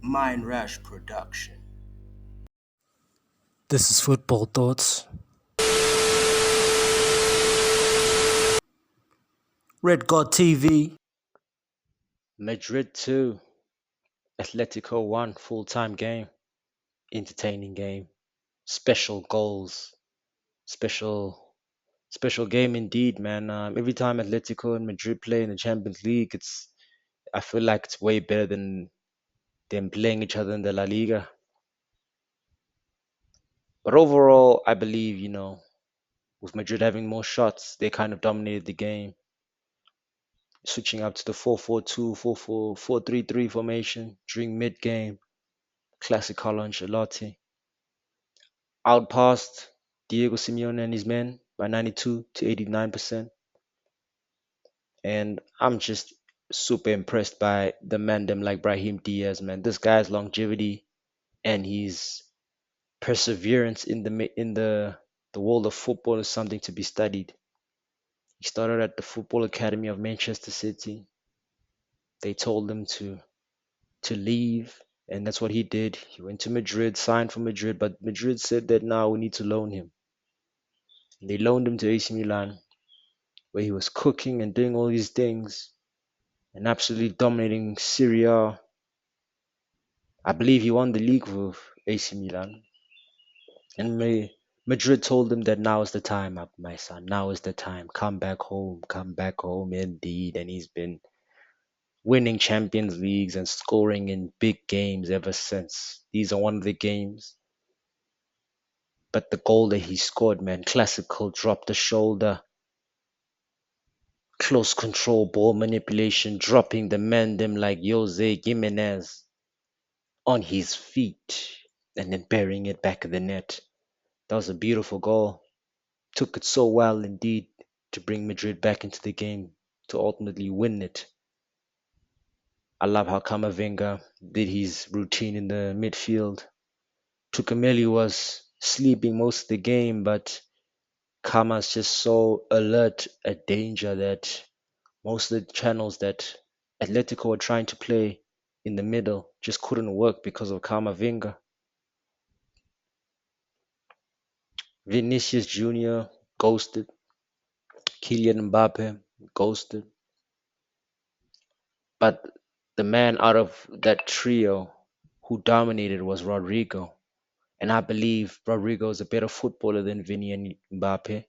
Mindrash production. This is Football Thoughts. Red God TV. Madrid 2, Atletico 1, full-time game, entertaining game, special goals, special special game indeed, man. Every time Atletico and Madrid play in the Champions League, I feel like it's way better than them playing each other in the La Liga. But overall, I believe, with Madrid having more shots, they kind of dominated the game, switching up to the 4-4-2, 4-4, 4-3-3 formation during mid-game. Classic Carlo Ancelotti. Outpassed Diego Simeone and his men by 92 to 89%. And I'm just super impressed by the man them like Brahim Diaz, man. This guy's longevity and his perseverance in the world of football is something to be studied. He started at the Football Academy of Manchester City. They told him to leave, and that's what he did. He went to Madrid, signed for Madrid, but Madrid said that now we need to loan him. And they loaned him to AC Milan, where he was cooking and doing all these things and absolutely dominating Syria. I believe he won the league with AC Milan. And Madrid told him that now is the time, my son. Now is the time. Come back home. Come back home indeed. And he's been winning Champions Leagues and scoring in big games ever since. These are one of the games. But the goal that he scored, man, classical drop the shoulder, close control, ball manipulation, dropping the man them like Jose Gimenez on his feet and then burying it back of the net. That was a beautiful goal. Took it so well indeed to bring Madrid back into the game to ultimately win it. I love how Camavinga did his routine in the midfield. Tukameli was sleeping most of the game, but Kama's just so alert at danger that most of the channels that Atletico were trying to play in the middle just couldn't work because of Camavinga. Vinicius Jr. ghosted. Kylian Mbappe ghosted. But the man out of that trio who dominated was Rodrigo. And I believe Rodrigo is a better footballer than Vinny and Mbappe.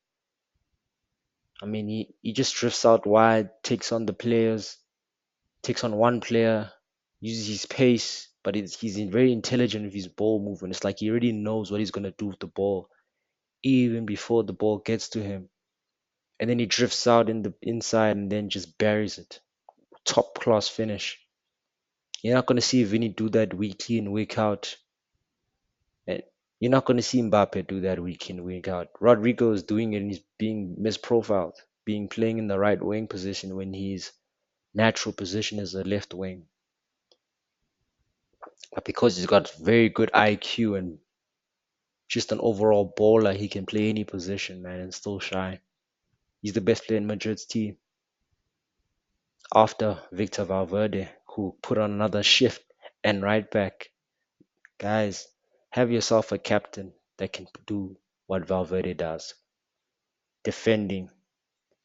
I mean, he just drifts out wide, takes on the players, takes on one player, uses his pace, but he's very intelligent with his ball movement. It's like he already knows what he's going to do with the ball even before the ball gets to him. And then he drifts out in the inside and then just buries it. Top class finish. You're not going to see Vinny do that week in, week out. And you're not going to see Mbappe do that week in, week out. Rodrigo is doing it and he's being misprofiled, being playing in the right wing position when his natural position is a left wing. But because he's got very good IQ and just an overall baller, he can play any position, man, and still shine. He's the best player in Madrid's team after Victor Valverde, who put on another shift and right back. Guys, have yourself a captain that can do what Valverde does, defending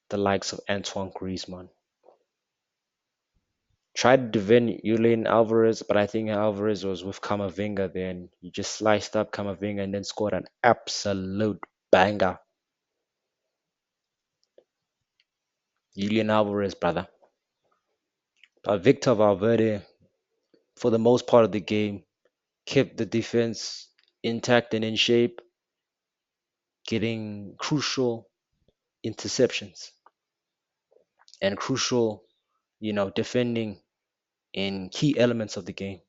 the likes of Antoine Griezmann. Tried to defend Julian Alvarez, but I think Alvarez was with Camavinga then. He just sliced up Camavinga and then scored an absolute banger. Julian Alvarez, brother. Victor Valverde, for the most part of the game, kept the defense intact and in shape, getting crucial interceptions and crucial, defending in key elements of the game.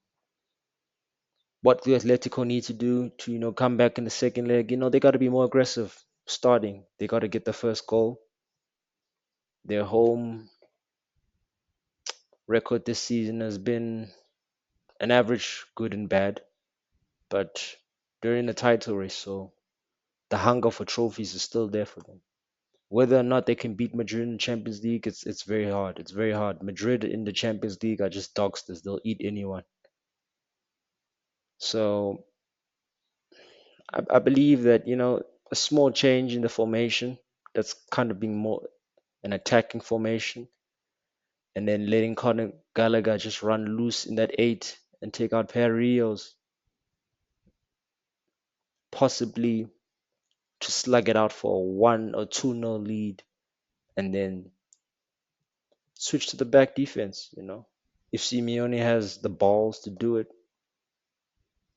What do Atletico need to do to, come back in the second leg? They got to be more aggressive starting. They got to get the first goal. Their home record this season has been an average, good and bad, but they're in the title race, so the hunger for trophies is still there for them. Whether or not they can beat Madrid in the Champions League, it's very hard. It's very hard. Madrid in the Champions League are just dogsters. They'll eat anyone. So I believe that, a small change in the formation that's kind of being more an attacking formation, and then letting Conor Gallagher just run loose in that eight and take out Rios, possibly to slug it out for a 1 or 2 nil lead, and then switch to the back defense, if Simeone has the balls to do it.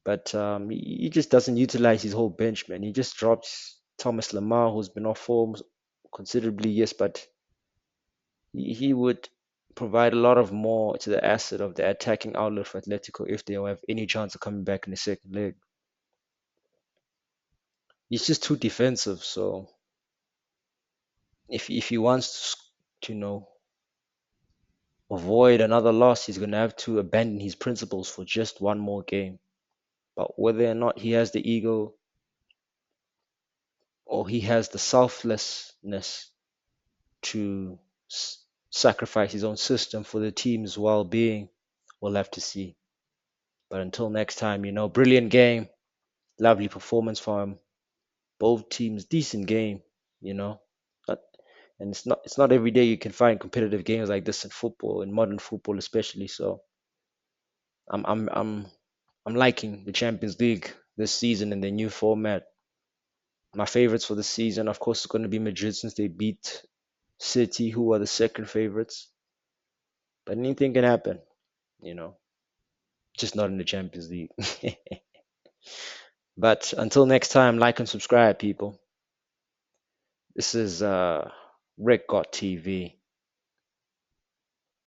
But he just doesn't utilize his whole bench, man. He just drops Thomas Lamar, who's been off form considerably, yes, but he would provide a lot of more to the asset of the attacking outlet for Atletico if they have any chance of coming back in the second leg. He's just too defensive, so if he wants to avoid another loss, he's gonna have to abandon his principles for just one more game. But whether or not he has the ego or he has the selflessness to sacrifice his own system for the team's well-being, we'll have to see. But until next time, brilliant game, lovely performance from him. Both teams, decent game, you know. Not, and it's not every day you can find competitive games like this in football, in modern football especially. So I'm I'm I'm I'm liking the Champions League this season in the new format. My favorites for the season, of course, is going to be Madrid since they beat City, who are the second favorites. But anything can happen, you know, just not in the Champions League. But until next time, like and subscribe, people. This is Rick Got TV.